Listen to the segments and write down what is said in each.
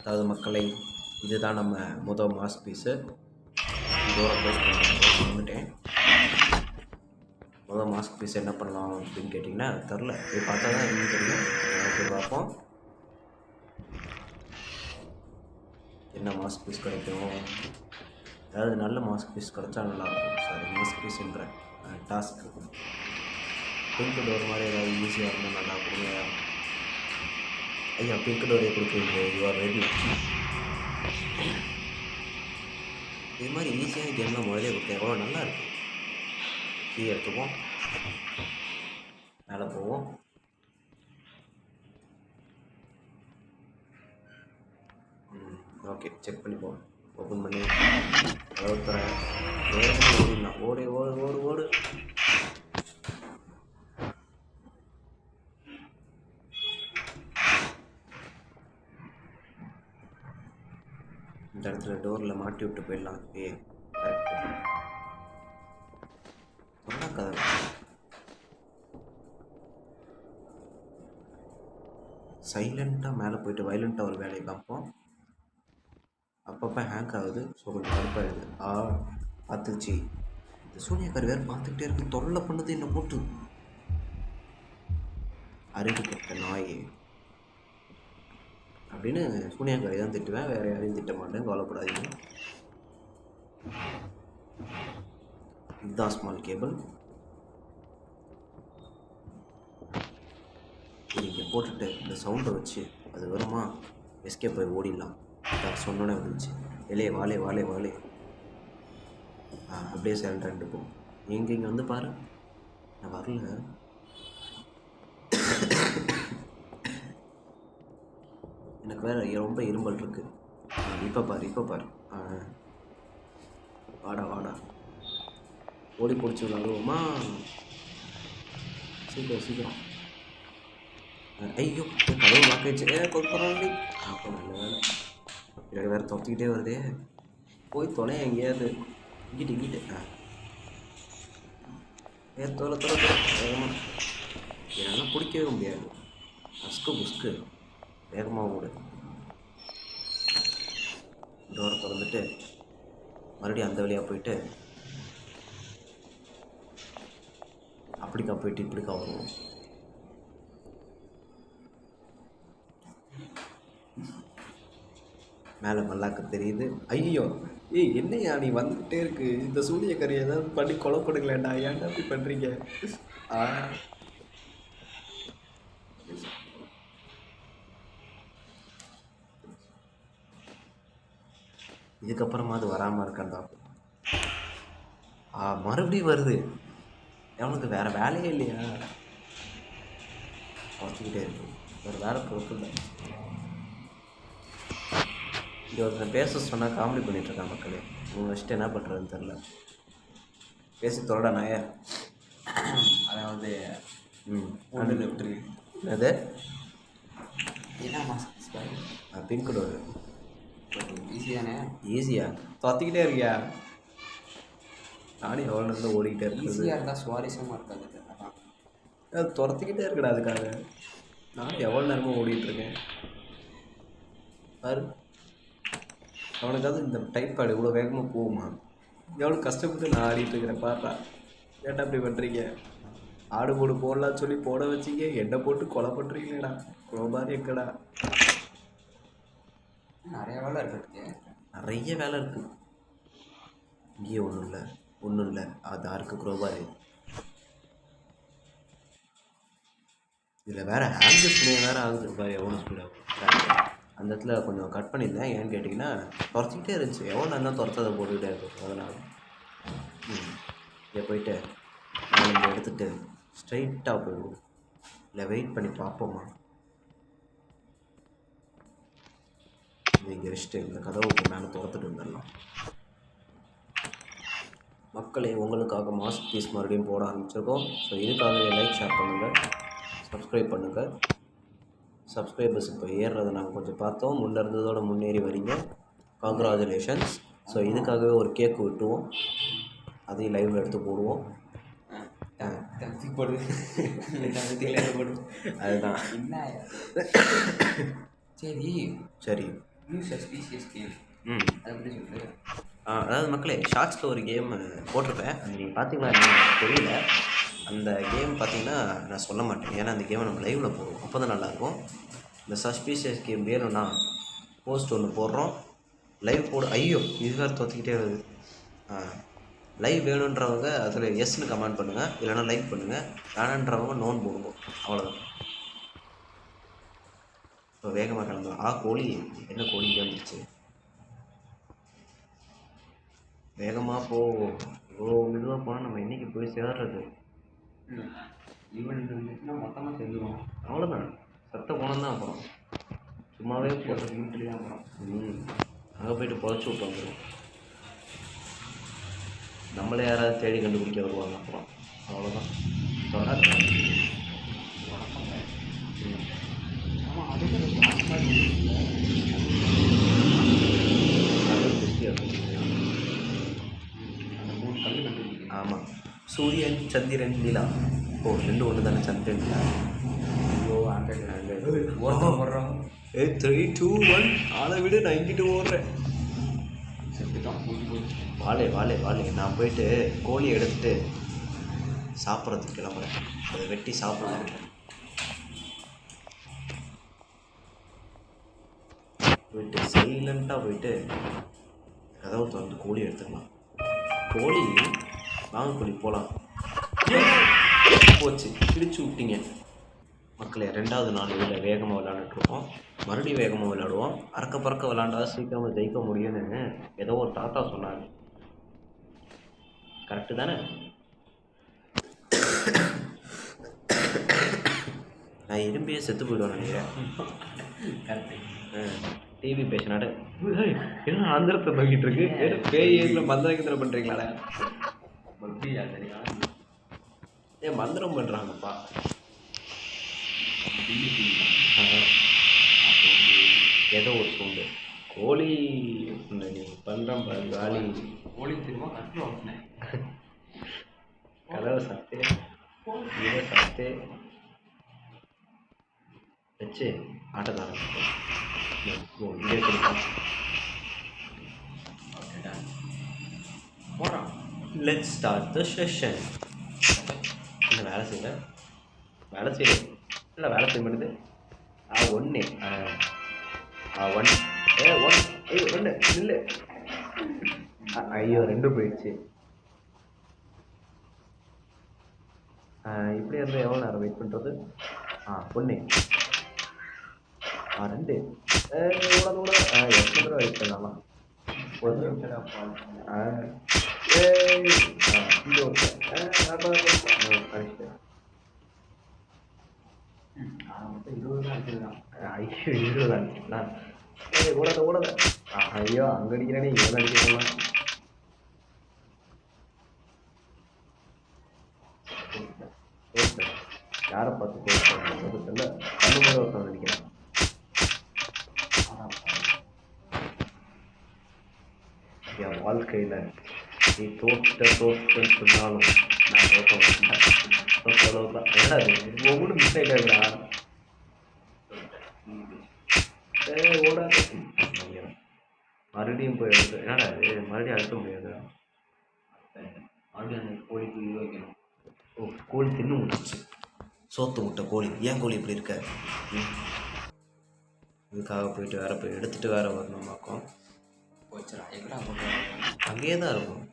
அதாவது மக்களை இதுதான் நம்ம முதல் மாஸ் பீஸு இதோட போஸ்ட் பண்ணிட்டேன். முதல் மாஸ்க் பீஸ் என்ன பண்ணலாம் அப்படின்னு கேட்டிங்கன்னா தெரில, போய் பார்த்தா தான் என்னன்னு தெரியும். போய் பார்ப்போம் என்ன மாஸ்க் பீஸ் கிடைக்கும். அதாவது நல்ல மாஸ்க் பீஸ் கிடச்சா நல்லாயிருக்கும். சாரி, மாஸ்க் பீஸுன்ற டாஸ்க் இருக்கும். பிங்க் டோர் மாதிரி ஏதாவது ஈஸியாக இருந்தால் நல்லா கொடுங்க. ஐயா, பிங்க் டோரே கொடுக்குறீங்க, யூஆர் வெரி லக்கி. இது மாதிரி ஈஸியாக கேம்லாம் முதலே கொடுத்தேன், எவ்வளோ நல்லா இருக்குது. கீ எடுத்துப்போம், மேலே போவோம். ஓகே, செக் பண்ணிப்போம். ஓப்பன் பண்ணி அளவு தரேன். ஓடிடலாம். ஓடு ஓடு ஓடு ஓடு. இந்த இடத்துல டோரில் மாட்டி விட்டு போயிடலாம். கதை சைலண்ட்டாக மேலே போயிட்டு வைலண்ட்டாக ஒரு வேலையை பார்ப்போம். அப்பப்போ ஹேங்க் ஆகுது, ஸோ கொஞ்சம் கடுப்பாகிடுது. பார்த்துச்சு. இந்த சூனியக்காரி வேறு பார்த்துக்கிட்டே இருக்கு, தொல்லை பண்ணுது என்னை போட்டு. அறிவுப்பட்ட நாய் அப்படின்னு சூனியக்காரி தான் திட்டுவேன், வேறு யாரையும் திட்ட மாட்டேன், கவலைப்படாதீங்க. இதுதான் ஸ்மால் கேபிள். இங்கே போட்டுட்டு இந்த சவுண்டை வச்சு அது வருமா எஸ்கேப் போய் ஓடிடலாம். சொன்னோன்னே வந்துச்சு, வெளியே வாலே வாலே வாலே. அப்படியே சைலண்டாக இருக்கும். இங்கே வந்து பாரு, நான் வரல. எனக்கு வேறு ரொம்ப இரும்பல் இருக்கு. இப்போ பாரு வாடா வாடா, ஓடி பிடிச்சி விளாடுவோமா? சீக்கிரம். ஐயோ, கதவு வாக்கிடுச்சு. கொடுக்குறாங்க. அப்போ நல்ல வேலை. எனக்கு வேறு துரத்திக்கிட்டே வருதே. போய் தொலை எங்கேயாவது. இங்கிட்டு தொலை வேகமாக. என்னால் பிடிக்கவே முடியாது. புஸ்கு வேகமாக ஓடு. டோரை திறந்துட்டு மறுபடியும் அந்த வழியாக போயிட்டு அப்படிக்கா போயிட்டு இப்படிக்கா வருவோம். மேலே மல்லாக்க தெரியுது. ஐயோ, என்னையா நீ வந்துக்கிட்டே இருக்கு. இந்த சூனியக்காரி ஏதாவது பண்ணி கொலை கொடுக்கலடா, ஏன்டா அப்படி பண்ணுறீங்க? இதுக்கப்புறமா அது வராமல் இருக்காண்டா. மறுபடியும் வருது. அவனுக்கு வேறு வேலையே இல்லையா? பார்த்துக்கிட்டே இருக்கு, வேறு வேலை பொறுப்பு இல்லை. இங்கே ஒருத்தர் பேச சொன்னால் காமெடி பண்ணிகிட்ருக்கான் மக்களே. உங்கள் வச்சுட்டு என்ன பண்ணுறதுன்னு தெரில. பேசி தொலைடா நாய. அதாவது ஒன்று விட்டுரு. அது என்ன மாஸ்க் பிங்க் டோர் ஈஸி தானே? ஈஸியா துரத்திக்கிட்டே இருக்கியா? நானும் எவ்வளோ நேரம் ஓடிக்கிட்டே இருக்குது. ஈஸியாக இருந்தால் சுவாரஸ்யமாக இருக்காது. அது துரத்திக்கிட்டே இருக்கடா, அதுக்காக நானும் எவ்வளோ நேரமாக ஓடிட்டுருக்கேன் பாரு. அவனுக்காவது இந்த டைப் பேடு இவ்வளோ வேகமாக போகுமா? எவ்வளோ கஷ்டப்பட்டு நான் ஆடிட்டுருக்கிறேன் பாருடா. ஏட்டா அப்படி பண்ணுறீங்க? ஆடு போடு போடலான்னு சொல்லி போட வச்சிங்க, எண்ணெய் போட்டு கொலை பண்ணுறீங்களேடா. குளோபாரி எக்கடா. நிறைய வேலை இருக்குது. நிறைய வேலை இருக்குது. இங்கேயே ஒன்றும் இல்லை. அது யாருக்கு குரோபாரு. இதில் வேறு ஹேண்ட் டிஸ்பிளே வேறு ஆகுது பாரு, எவ்வளோ ஸ்பீடாக. அந்த இடத்துல கொஞ்சம் கட் பண்ணியிருந்தேன். ஏன்னு கேட்டிங்கன்னா துரத்திக்கிட்டே இருந்துச்சு. எவ்வளோ நேரம் துரத்ததை போட்டுக்கிட்டே இருக்கும். அதனால் இங்கே போயிட்டு நான் இங்கே எடுத்துகிட்டு ஸ்ட்ரைட்டாக போயிடுவோம். இல்லை வெயிட் பண்ணி பார்ப்போம்மா. இங்கே வச்சுட்டு இந்த கதவுக்கு மேலே துரத்துட்டு வந்துடலாம். மக்களே, உங்களுக்காக மாஸ்க் பீஸ் மறுபடியும் போட ஆரம்பிச்சிருக்கோம். ஸோ இதுக்காகவே லைக், ஷேர் பண்ணுங்கள், சப்ஸ்கிரைப் பண்ணுங்கள். சப்ஸ்கிரைபர்ஸ் இப்போ ஏறுறதை நாங்கள் கொஞ்சம் பார்த்தோம். முன்னே இருந்ததோடு முன்னேறி வரீங்க, காங்க்ராச்சுலேஷன்ஸ். ஸோ இதுக்காகவே ஒரு கேக்கு விட்டுவோம், அதையும் லைவில் எடுத்து போடுவோம். போடு அதுதான். சரி சரி, நியூ சஸ்பீஷியஸ் கேம். ம் அதை பற்றி சொல்லு. அதாவது மக்களே ஷார்ட்ஸில் ஒரு கேம் போட்டிருப்பேன், அது நீங்கள் பார்த்தீங்களா என்னன்னு எனக்கு தெரியல. அந்த கேம் பார்த்தீங்கன்னா நான் சொல்ல மாட்டேன், ஏன்னா அந்த கேமை நம்ம லைவில் போடுவோம், அப்போ தான் நல்லாயிருக்கும். இந்த சஸ்பீஷியஸ் கேம் வேணும்னா போஸ்ட் ஒன்று போடுறோம், லைவ் போடு. ஐயோ இது வேறு தொத்திக்கிட்டே வருது. லைவ் வேணுன்றவங்க அதில் எஸ்ன்னு கமெண்ட் பண்ணுங்கள், இல்லைனா லைக் பண்ணுங்கள். வேணான்றவங்க நோன் போடுவோம், அவ்வளோதான். இப்போ வேகமாக கிளம்பலாம். கோழி என்ன கோழி இங்கே வந்துருச்சு, வேகமாக போ. இவ்வளோ மெதுவாக போனால் நம்ம இன்றைக்கி போய் சேர்றது. ஈவெண்ட் இருந்துச்சுன்னா மொத்தமாக சேர்ந்துடும். அவ்வளோதான், சத்த போனால் தான் அப்புறம் சும்மாவே போடுறது. வீட்டில் தான் அப்புறம் அங்கே போய்ட்டு புதைச்சி விட்டு வந்துடும். நம்மளே யாராவது தேடி கண்டுபிடிக்க வருவாங்க அப்புறம், அவ்வளோதான். சொல்லாது. ஆமாம், அதுக்கு ஆமாம், சூரியன் சந்திரன் நிலா. ஓ 2 ஒன்று தானே, சந்திரன் நிலா. ஐயோ ஆண்ட்ராய்டு போடுறோம். 3 2 1 ஆளை விட நான் இங்கிட்டு ஓடுறேன். செட்டு தான் போய் வாழை வாழை வாழை. நான் போயிட்டு கோழி எடுத்துட்டு சாப்பிட்றதுக்கு கிளம்புறேன், அதை வெட்டி சாப்பிட்றேன். போயிட்டு சைலண்ட்டாக போயிட்டு கதவை திறந்து கோழி எடுத்துக்கலாம். கோழி வாங்க கோழி போகலாம். போச்சு, பிடிச்சி விட்டீங்க மக்களே. 2வது நாள் இதில் வேகமாக விளையாண்டுட்ருக்கோம், மறுபடியும் வேகமாக விளையாடுவோம். அறக்க பறக்க விளாண்டா சீக்கிரமாக ஜெயிக்க முடியும்னு ஏதோ ஒரு தாத்தா சொன்னாங்க, கரெக்டு தானே? நான் இரும்பியே செத்து போயிடுவேன் நினைக்கிறேன். கரெக்டு. டிவி பேசினாடு என்ன ஆந்திரத்தை நோக்கிட்டு இருக்கு, பேயில மந்திரகிந்திரம் பண்ணுறீங்களாடா? பக்தியா தெரியா? மந்திரம் பண்ணுறாங்கப்பா. ஏதோ ஒரு சவுண்டு. கோழி நீ பண்ணுறேன் பாரு காலி. கோழி திரும்ப கற்று ஓட்டினேன். கதவை சாப்பிட்டு இதை சாப்பிட்டு வச்சு ஆட்டத்தை ஆரம்பிச்சோம். இதே கொடுப்போம். போகிறான். Let's start the session. இல்லை வேலை செய்யல, வேலை செய்யல, இல்லை வேலை செய்ய மாட்டேது. ஒன்று 1 ஐயோ 2 இல்லை, ஐயோ 2 போயிடுச்சு. இப்படி இருந்தால் எவ்வளோ நேரம் வெயிட் பண்ணுறது? 1 2 கூட எத்தனை தடவை வெயிட் பண்ணலாம்? இந்த மொத்தம் 20 தான் அடிச்சிருக்கான். ஐயோ 20 அடிச்சுங்களா? ஓடாத ஓடாத. ஐயோ அங்கே அடிக்கிறேனே, இவன் அடிக்கலாம். யாரை பார்த்து தெரியல, கண்ணு மேலே ஒருத்தன் அடிக்கிறான். என் வாழ்க்கையில் நீ தோற்றுன்னு சொன்னாலும் நான் தோற்ற மாட்டேன். தோற்றளவு தான். ஏடாது ஒவ்வொன்றும் மிஸ் ஆகிட்டா ஓடாது. மறுபடியும் போய் எடுத்து என்னடா அது, மறுபடியும் அழுத்த முடியாது. மறுபடியும் அந்த கோழிக்கு இது வைக்கணும். ஓ கோழி தின்னு முடிச்சிச்சு, சோத்து முட்டை கோழி. ஏன் கோழி இப்படி இருக்க? இதுக்காக போயிட்டு வேறு போய் எடுத்துகிட்டு வேறு வரணுமாக்கும். போச்சுடா, எங்கடா போட்டு அங்கேயே தான் இருக்கும்.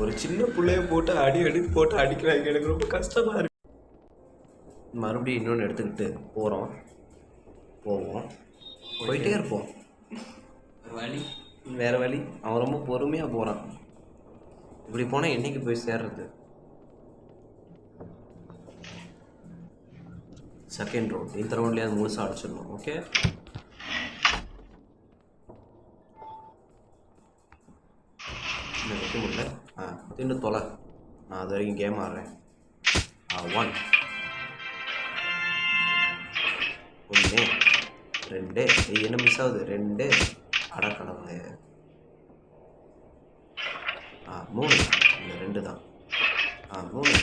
ஒரு சின்ன பிள்ளைய போட்டு அடி போட்டு அடிக்கிறாங்க, எனக்கு ரொம்ப கஷ்டமாக இருக்கு. மறுபடியும் இன்னொன்று எடுத்துக்கிட்டு போவோம், போயிட்டே இருப்போம். வழி வேறு வழி. அவன் ரொம்ப பொறுமையாக போகிறான். இப்படி போனால் என்றைக்கு போய் சேர்றது? செகண்ட் ரவுண்ட், இந்த ரவுண்ட்லேயே அது முழுசாக அடிச்சிடணும். ஓகே, இன்னும் வைக்க முடியல. தின்னு தொலை, நான் அது வரைக்கும் கேம் ஆடுறேன். 1 1 2 என்ன மிஸ் ஆகுது? 2 அடக்கடவுளே. 3 இந்த 2 தான். 3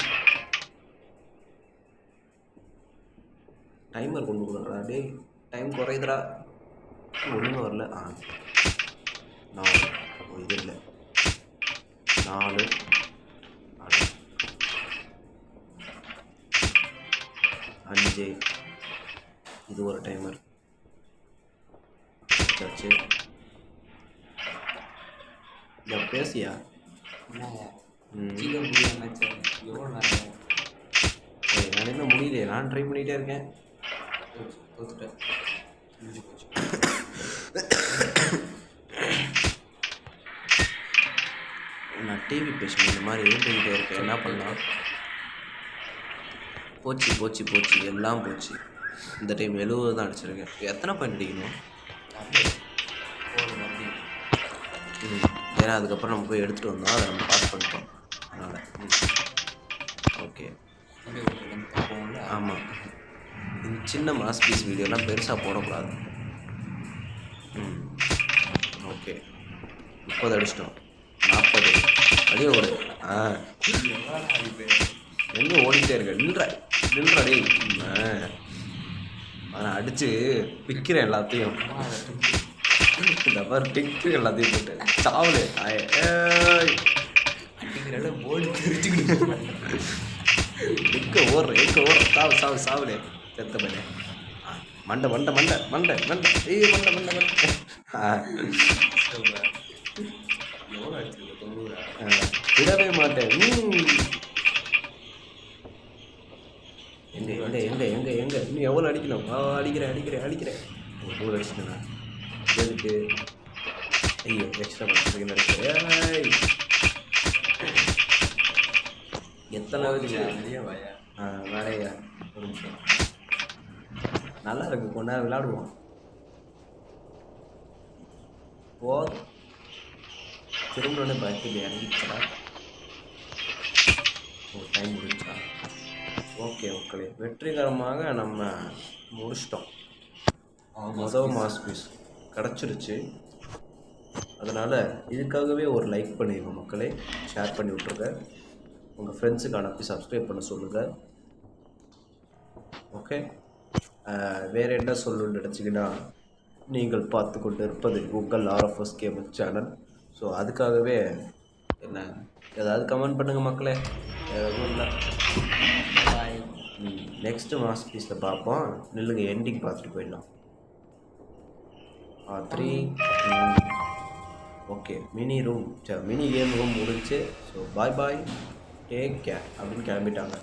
டைமர் கொண்டு கொடுங்கடா டேய், டைம் குறையுதுடா. ஒன்றும் வரல. 4 இது இல்லை 4 5 இது ஒரு டைமர் சர்ச்சு. இதை பேசியா என்னய்யா ம் சீக்கிரம் முடியாம எவ்வளோ நேரம் நான் இன்னும் முடியலையே, நான் ட்ரை பண்ணிகிட்டே இருக்கேன். தோத்துட்டேன். முடிஞ்சு போச்சு. நான் டிவி பேஷண்ட் இந்த மாதிரி எழுந்துக்கிட்டே இருக்கேன், என்ன பண்ணலாம்? போச்சு போச்சு போச்சு, எல்லாம் போச்சு. இந்த டைம் 70 தான் அடிச்சிருக்கேன். எத்தனை பாயிண்ட் அடிக்கணும்? அப்படியே போதும் மறுபடியும். ஏன்னா அதுக்கப்புறம் நம்ம போய் எடுத்துகிட்டு வந்தோம், அதை நம்ம பாஸ் பண்ணிட்டோம். அதனால் ஓகே. அப்படியே ஒரு length போகும்ல. ஆமாம், இந்த சின்ன மாஸ் பீஸ் வீடியோலாம் பெருசாக போடக்கூடாது. ஓகே 30 அடிச்சிட்டோம். 40 அதே ஓடு. எவ்வளோ அடிப்பேன். எங்கே ஓடிக்கிட்டே இருக்க? நில்றா டேய். நான் அடித்து பிக்கிறேன் எல்லாத்தையும். இந்த மாதிரி பிக்கு எல்லாத்தையும் போட்டு சாவலு. அடிக்கிறத போர்டு தெரிச்சுக்கிட்டு எங்கே சாவு சாவுலே செத்த பண்ணு. மண்டை மண்டை மண்டை மண்டை மண்டை ஏய் மண்டை மண்டை மண்டை. எவ்வளோ அடிச்சிருக்க 90? விடவே மாட்டேன். எங்கே எங்கே எங்கே எங்கே எங்கே இன்னும் எவ்வளோ அடிக்கணும்? அடிக்கிறேன். ஒரு 100 அடிச்சிட்டேண்ணா. எதுக்கு? ஐயோ எக்ஸ்ட்ரா பண்ணுறதுக்கு நினைக்கிறேன். எத்தனை இருக்குது? நிறைய வயா வேறையா ஒரு நிமிஷம். நல்லா இருக்கு, கொஞ்ச நேரம் விளையாடுவோம். போதும் திரும்ப பைக்கில் இறங்கிச்சா? ஒரு டைம் முடிஞ்சா? ஓகே மக்களே, வெற்றிகரமாக நம்ம முடிச்சிட்டோம். மொதல் மாஸ் பீஸ் கிடச்சிருச்சு. அதனால் இதுக்காகவே ஒரு லைக் பண்ணிடுங்க மக்களே, ஷேர் பண்ணி விட்ருங்க, உங்கள் ஃப்ரெண்ட்ஸுக்கு அனுப்பி சப்ஸ்கிரைப் பண்ண சொல்லுங்கள். ஓகே, வேறு என்ன சொல்லணும்னு நினச்சிங்கன்னா, நீங்கள் பார்த்து கொண்டு இருப்பது உங்கள் ஆர்எஃப்எஸ் கேமர் சேனல். ஸோ அதுக்காகவே என்ன ஏதாவது கமெண்ட் பண்ணுங்கள் மக்களே. எதுவும் இல்லை. பாய். நெக்ஸ்ட்டு மாஸ் பீஸில் பார்ப்போம். நில்லுங்க, எண்டிங் பார்த்துட்டு போயிடலாம். 3 ஓகே. மினி கேம் ரூம் முடிஞ்சு. ஸோ பாய் டேக் கேர் அப்படின்னு கிளம்பிட்டாங்க.